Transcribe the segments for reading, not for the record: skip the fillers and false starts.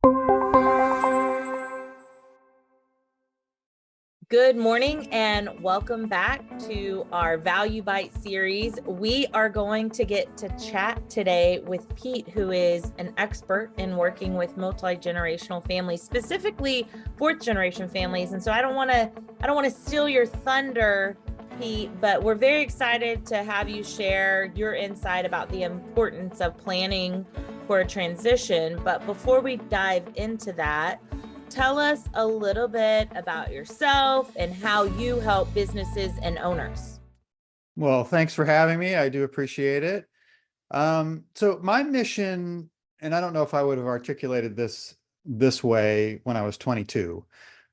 Good morning and welcome back to our ValueByte series. We are going to get to chat today with Pete, who is an expert in working with multi-generational families, specifically fourth generation families. And so I don't want to steal your thunder, Pete, but we're very excited to have you share your insight about the importance of planning for a transition. But before we dive into that, tell us a little bit about yourself and how you help businesses and owners. Well, thanks for having me. I do appreciate it. So my mission, and I don't know if I would have articulated this way when I was 22,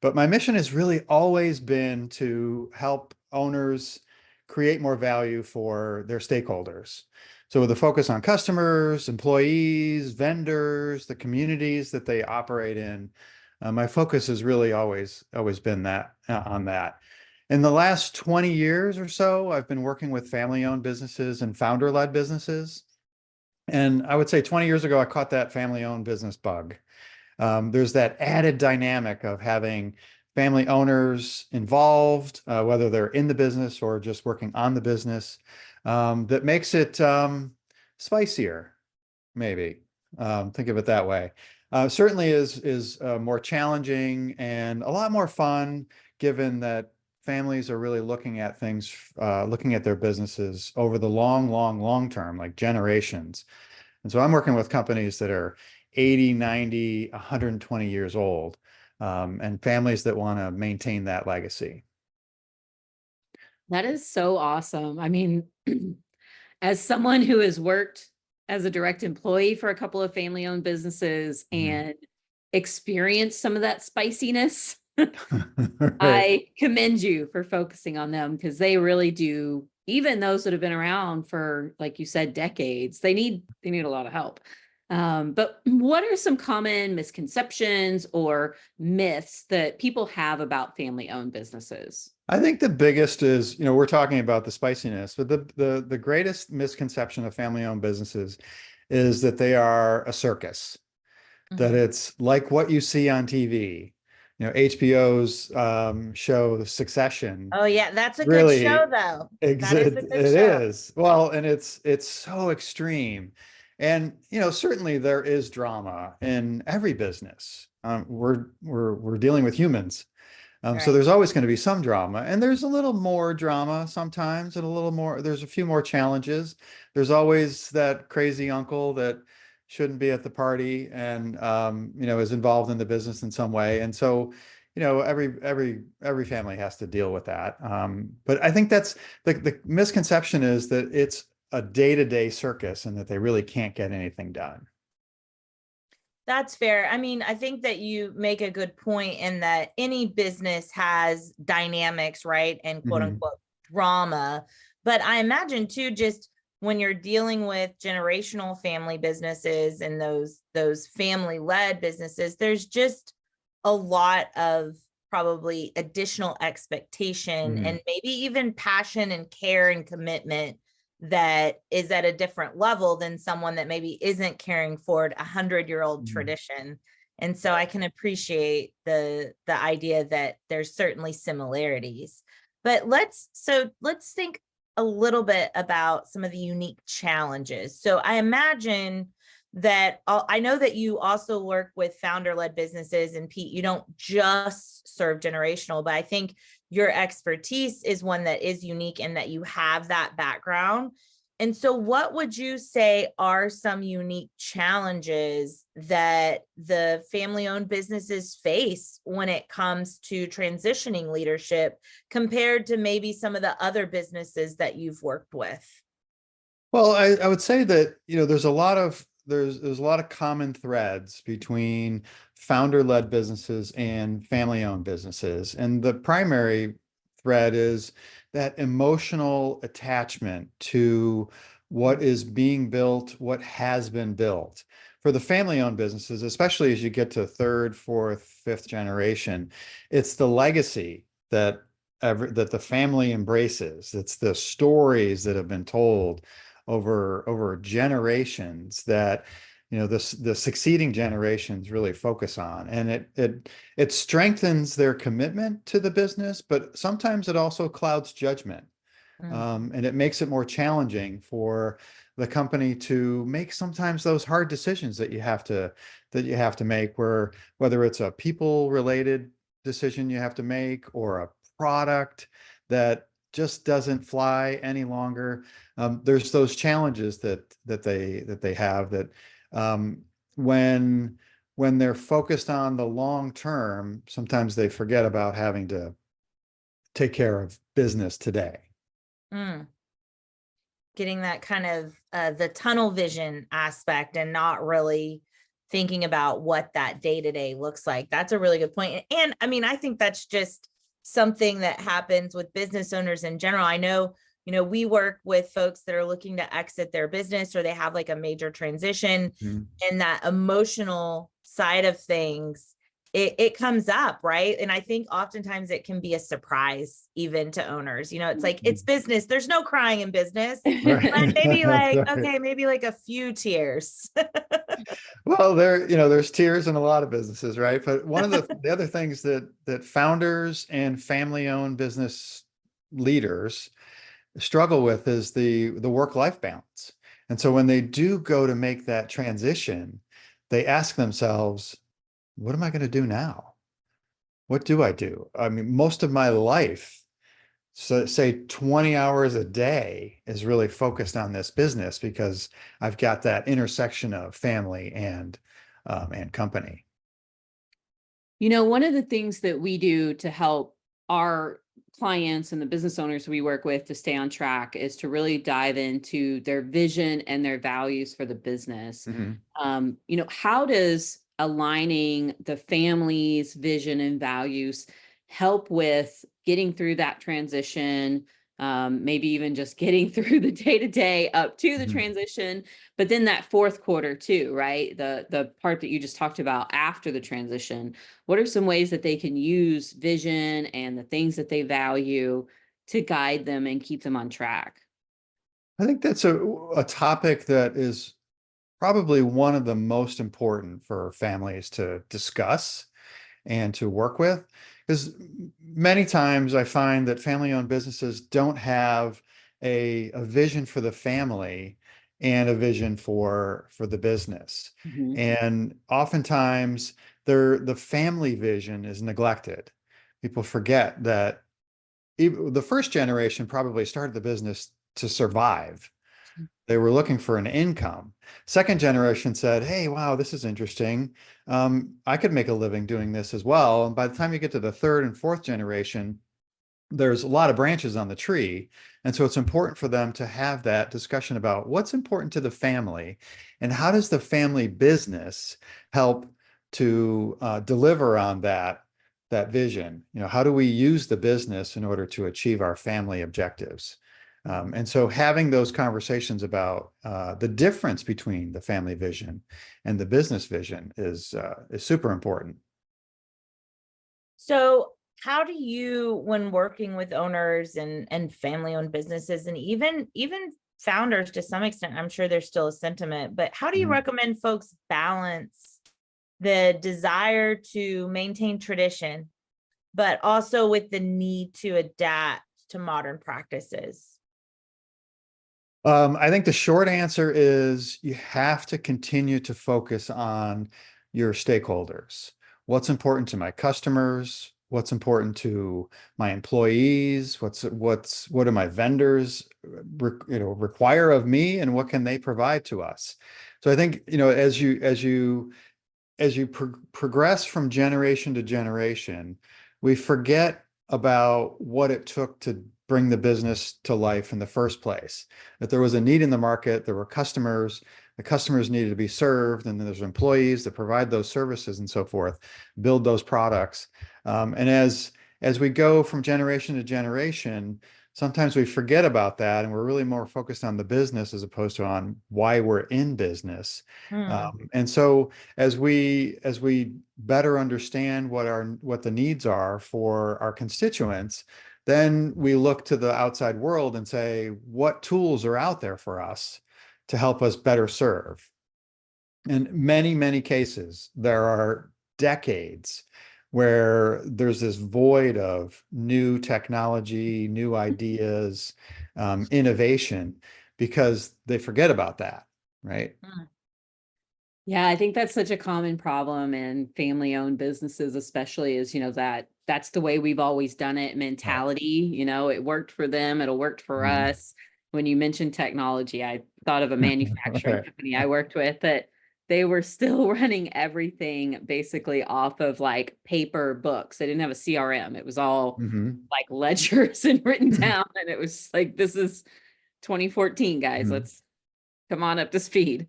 but my mission has really always been to help owners create more value for their stakeholders. So with a focus on customers, employees, vendors, the communities that they operate in, my focus has really always been on that. In the last 20 years or so, I've been working with family-owned businesses and founder-led businesses. And I would say 20 years ago, I caught that family-owned business bug. There's that added dynamic of having family owners involved, whether they're in the business or just working on the business, that makes it spicier, maybe. Think of it that way. Certainly is more challenging and a lot more fun, given that families are really looking at things, looking at their businesses over the long term, like generations. And so I'm working with companies that are 80, 90, 120 years old, and families that want to maintain that legacy. That is so awesome. I mean, as someone who has worked as a direct employee for a couple of family-owned businesses and experienced some of that spiciness, Right. I commend you for focusing on them, because they really do. Even those that have been around for, like you said, decades, they need a lot of help. But what are some common misconceptions or myths that people have about family-owned businesses? I think the biggest is, we're talking about the spiciness, but the greatest misconception of family-owned businesses is that they are a circus, that it's like what you see on TV. HBO's show Succession. Oh yeah, that's a good Really, show though. That is a it good show. is. Well, and it's so extreme. And certainly there is drama in every business. We're dealing with humans. So Right. there's always going to be some drama, and there's a little more drama sometimes, and there's a few more challenges. There's always that crazy uncle that shouldn't be at the party and, is involved in the business in some way. And so, every family has to deal with that. But I think that's the misconception is that it's a day-to-day circus and that they really can't get anything done. That's fair. I mean, I think that you make a good point in that any business has dynamics, right? And quote unquote drama. But I imagine too, just when you're dealing with generational family businesses and those family-led businesses, there's just a lot of probably additional expectation and maybe even passion and care and commitment that is at a different level than someone that maybe isn't carrying forward 100-year-old tradition. And so I can appreciate the idea that there's certainly similarities. But let's think a little bit about some of the unique challenges. So I imagine that I know that you also work with founder-led businesses, and Pete, you don't just serve generational, but I think your expertise is one that is unique in that you have that background. And so what would you say are some unique challenges that the family-owned businesses face when it comes to transitioning leadership compared to maybe some of the other businesses that you've worked with? Well, I would say that, there's a lot of common threads between founder-led businesses and family-owned businesses. And the primary thread is that emotional attachment to what is being built, what has been built. For the family-owned businesses, especially as you get to third, fourth, fifth generation, it's the legacy that the family embraces. It's the stories that have been told over generations that the succeeding generations really focus on. And it strengthens their commitment to the business, but sometimes it also clouds judgment. And it makes it more challenging for the company to make sometimes those hard decisions that you have to make, whether it's a people related decision you have to make, or a product that just doesn't fly any longer. There's those challenges that they have that when they're focused on the long term, sometimes they forget about having to take care of business today. Getting that kind of the tunnel vision aspect and not really thinking about what that day-to-day looks like. That's a really good point. And I mean, I think that's just something that happens with business owners in general. I know, we work with folks that are looking to exit their business, or they have like a major transition, and that emotional side of things, it comes up, right? And I think oftentimes it can be a surprise even to owners. It's like, it's business. There's no crying in business. Right. But maybe like, Right. okay, maybe like a few tears. Well, there's tears in a lot of businesses, right? But one of the other things that founders and family-owned business leaders struggle with is the work-life balance. And so when they do go to make that transition, they ask themselves, what am I going to do now? What do I do? I mean, most of my life, so say 20 hours a day, is really focused on this business because I've got that intersection of family and company. One of the things that we do to help our clients and the business owners we work with to stay on track is to really dive into their vision and their values for the business. How does aligning the family's vision and values help with getting through that transition, maybe even just getting through the day-to-day up to the transition, but then that fourth quarter too, right? The part that you just talked about after the transition. What are some ways that they can use vision and the things that they value to guide them and keep them on track? I think that's a topic that is probably one of the most important for families to discuss and to work with, because many times I find that family-owned businesses don't have a vision for the family and a vision for the business. And oftentimes the family vision is neglected. People forget that the first generation probably started the business to survive. They were looking for an income. Second generation said, hey, wow, this is interesting. I could make a living doing this as well. And by the time you get to the third and fourth generation, there's a lot of branches on the tree. And so it's important for them to have that discussion about what's important to the family and how does the family business help to deliver on that vision. How do we use the business in order to achieve our family objectives? And so having those conversations about the difference between the family vision and the business vision is super important. So how do you, when working with owners and family-owned businesses, and even founders to some extent, I'm sure there's still a sentiment, but how do you recommend folks balance the desire to maintain tradition, but also with the need to adapt to modern practices? I think the short answer is you have to continue to focus on your stakeholders. What's important to my customers? What's important to my employees? What do my vendors require of me, and what can they provide to us? So I think, as you progress from generation to generation, we forget about what it took to bring the business to life in the first place. That there was a need in the market, there were customers, the customers needed to be served, and then there's employees that provide those services and so forth, build those products. And as we go from generation to generation, sometimes we forget about that, and we're really more focused on the business as opposed to on why we're in business. And so as we better understand what the needs are for our constituents, then we look to the outside world and say, what tools are out there for us to help us better serve? In many, many cases, there are decades where there's this void of new technology, new ideas, innovation, because they forget about that, right? Yeah, I think that's such a common problem in family-owned businesses, especially is, that's the way we've always done it mentality. It worked for them, it'll work for Mhm. us. When you mentioned technology, I thought of a manufacturing Right. company I worked with that they were still running everything basically off of like paper books. They didn't have a CRM. It was all Mhm. like ledgers and written down. And it was like, this is 2014, guys. Mhm. Let's come on up to speed.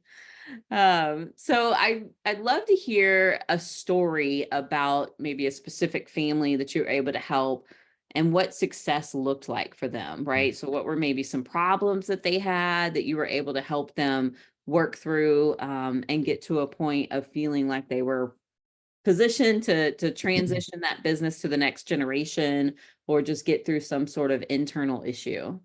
So I'd love to hear a story about maybe a specific family that you were able to help and what success looked like for them, right? So what were maybe some problems that they had that you were able to help them work through, and get to a point of feeling like they were positioned to transition that business to the next generation or just get through some sort of internal issue.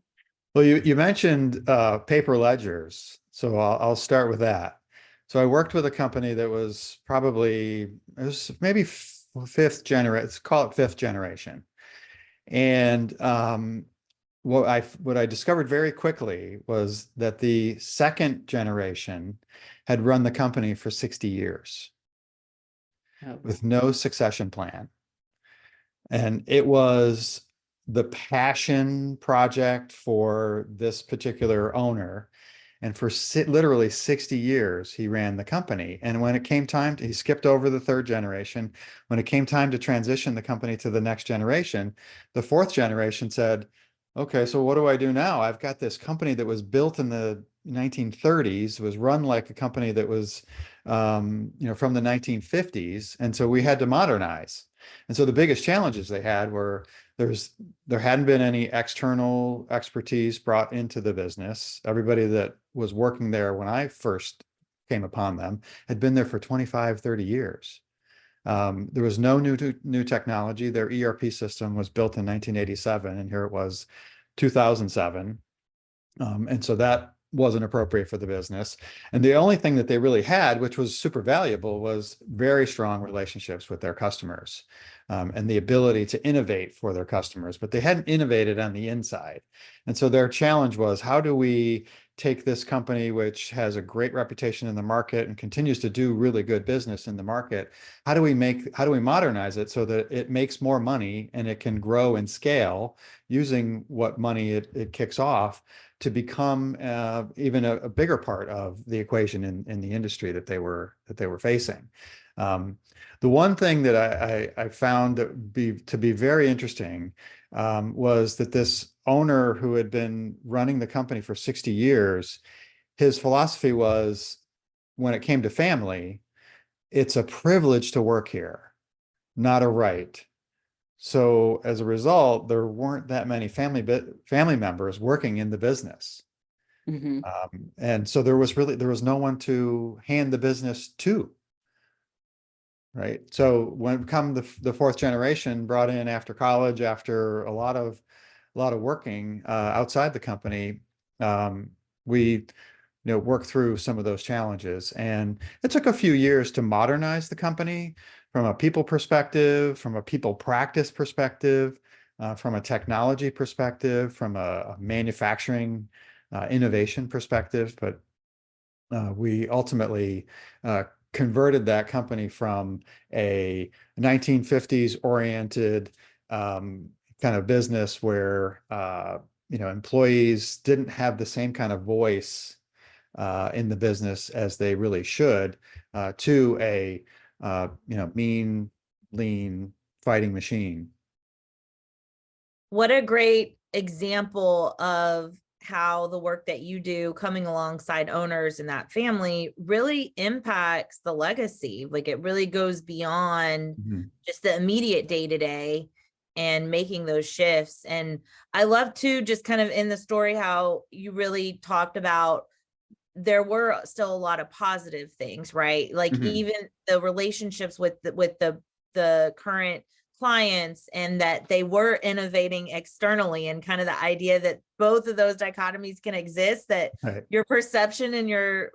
Well, you mentioned paper ledgers, so I'll start with that. So I worked with a company that was probably, it was maybe fifth generation, let's call it fifth generation. And what I discovered very quickly was that the second generation had run the company for 60 years Oh, with no succession plan. And it was the passion project for this particular owner. And for literally 60 years, he ran the company. And when it came time he skipped over the third generation. When it came time to transition the company to the next generation, the fourth generation said, okay, so what do I do now? I've got this company that was built in the 1930s, was run like a company that was, from the 1950s. And so we had to modernize. And so the biggest challenges they had were there hadn't been any external expertise brought into the business. Everybody that was working there when I first came upon them had been there for 25, 30 years. There was no new technology. Their ERP system was built in 1987, and here it was 2007. And so that wasn't appropriate for the business. And the only thing that they really had, which was super valuable, was very strong relationships with their customers, and the ability to innovate for their customers. But they hadn't innovated on the inside. And so their challenge was, how do we take this company, which has a great reputation in the market and continues to do really good business in the market? How do we modernize it so that it makes more money and it can grow and scale using what money it kicks off to become even a bigger part of the equation in the industry that they were facing. The one thing that I found to be very interesting was that this owner who had been running the company for 60 years, his philosophy was, when it came to family, it's a privilege to work here, not a right. So as a result, there weren't that many family members working in the business. mhm. And so there was no one to hand the business to, right? So when come the fourth generation brought in after college, after a lot of working outside the company, we worked through some of those challenges. And it took a few years to modernize the company from a people perspective, from a people practice perspective, from a technology perspective, from a manufacturing innovation perspective. But we ultimately converted that company from a 1950s oriented kind of business where employees didn't have the same kind of voice in the business as they really should, to a mean, lean fighting machine. What a great example of how the work that you do coming alongside owners in that family really impacts the legacy. Like, it really goes beyond Mhm. just the immediate day to day and making those shifts. And I love to just kind of in the story how you really talked about there were still a lot of positive things, right? Like Mhm. even the relationships with the current clients and that they were innovating externally, and kind of the idea that both of those dichotomies can exist, that Right. your perception and your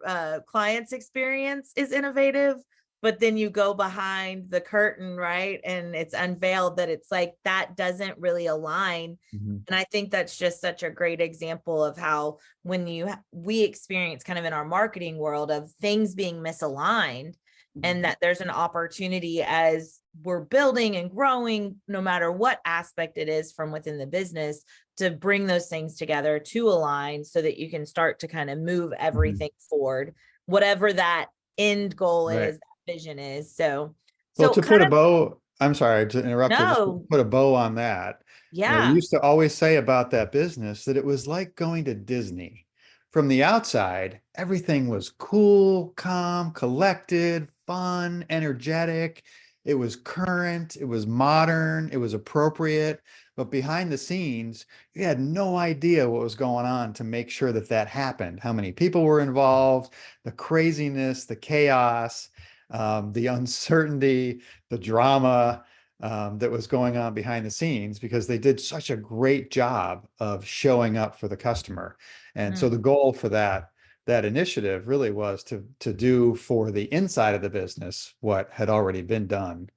client's experience is innovative, but then you go behind the curtain, right? And it's unveiled that it's like, that doesn't really align. Mhm. And I think that's just such a great example of how when we experience kind of in our marketing world of things being misaligned, and that there's an opportunity as we're building and growing, no matter what aspect it is from within the business, to bring those things together to align so that you can start to kind of move everything forward, whatever that end goal Right. is, that vision is. So Well, to put kind a of, bow, I'm sorry to interrupt you, just to no, put a bow on that. We yeah. used to always say about that business that it was like going to Disney. From the outside, everything was cool, calm, collected, fun, energetic. It was current, it was modern, it was appropriate. But behind the scenes, you had no idea what was going on to make sure that that happened. How many people were involved, the craziness, the chaos, the uncertainty, the drama that was going on behind the scenes, because they did such a great job of showing up for the customer. And so the goal for that initiative really was to do for the inside of the business what had already been done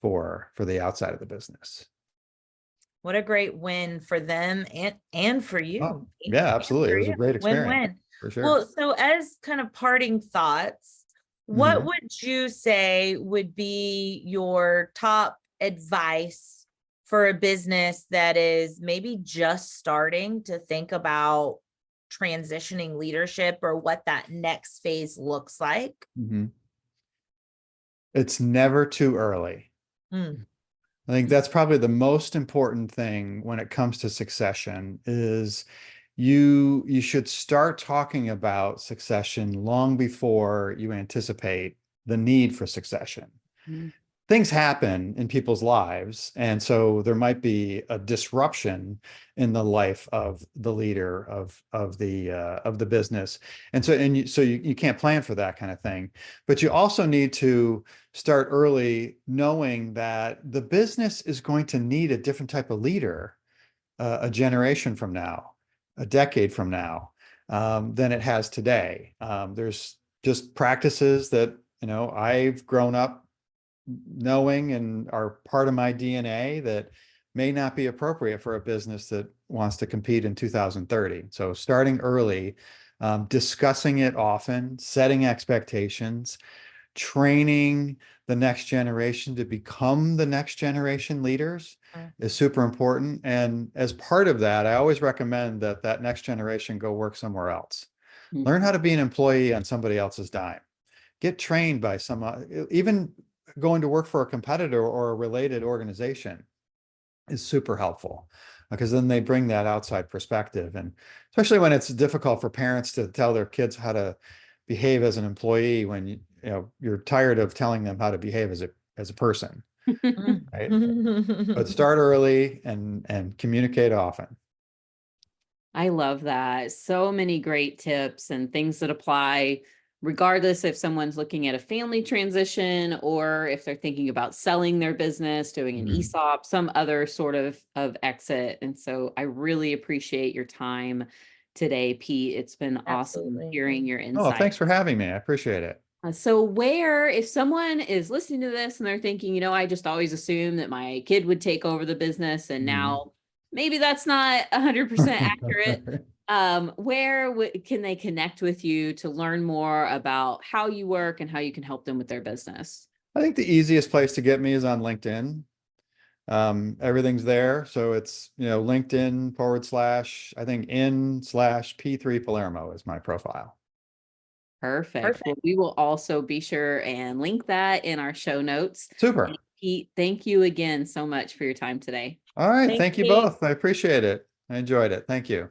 for the outside of the business. What a great win for them and for Oh, you. yeah, absolutely. It For was a you. great experience Win-win. for sure. Well, so as kind of parting thoughts, what Mhm. would you say would be your top advice for a business that is maybe just starting to think about transitioning leadership, or what that next phase looks like? Mhm. It's never too early. Mm, I think that's probably the most important thing when it comes to succession is you should start talking about succession long before you anticipate the need for succession. Mhm. Things happen in people's lives, and so there might be a disruption in the life of the leader of the business, and so you can't plan for that kind of thing. But you also need to start early, knowing that the business is going to need a different type of leader a generation from now, a decade from now, than it has today. There's just practices that I've grown up knowing and are part of my DNA that may not be appropriate for a business that wants to compete in 2030. So starting early, discussing it often, setting expectations, training the next generation to become the next generation leaders is super important. And as part of that, I always recommend that next generation go work somewhere else. Learn how to be an employee on somebody else's dime. Get trained by even going to work for a competitor or a related organization is super helpful, because then they bring that outside perspective. And especially when it's difficult for parents to tell their kids how to behave as an employee, when you're tired of telling them how to behave as a person, right? But mm. start early and communicate often. I love that. So many great tips and things that apply regardless if someone's looking at a family transition or if they're thinking about selling their business, doing an Mhm. ESOP, some other sort of exit. And so I really appreciate your time today, Pete. It's been awesome Absolutely. hearing your Oh, insight. thanks for having me. I appreciate it. So where, if someone is listening to this and they're thinking, I just always assumed that my kid would take over the business, and Mhm. now maybe that's not 100% accurate. Where can they connect with you to learn more about how you work and how you can help them with their business? I think the easiest place to get me is on LinkedIn. Everything's there. So it's, LinkedIn / I think / P3 Palermo is my profile. Perfect. Well, Perfect. we will also be sure and link that in our show notes. And Super. Pete, thank you again so much for your time today. All right. Thanks, Thank you Kate. both. I appreciate it. I enjoyed it. Thank you.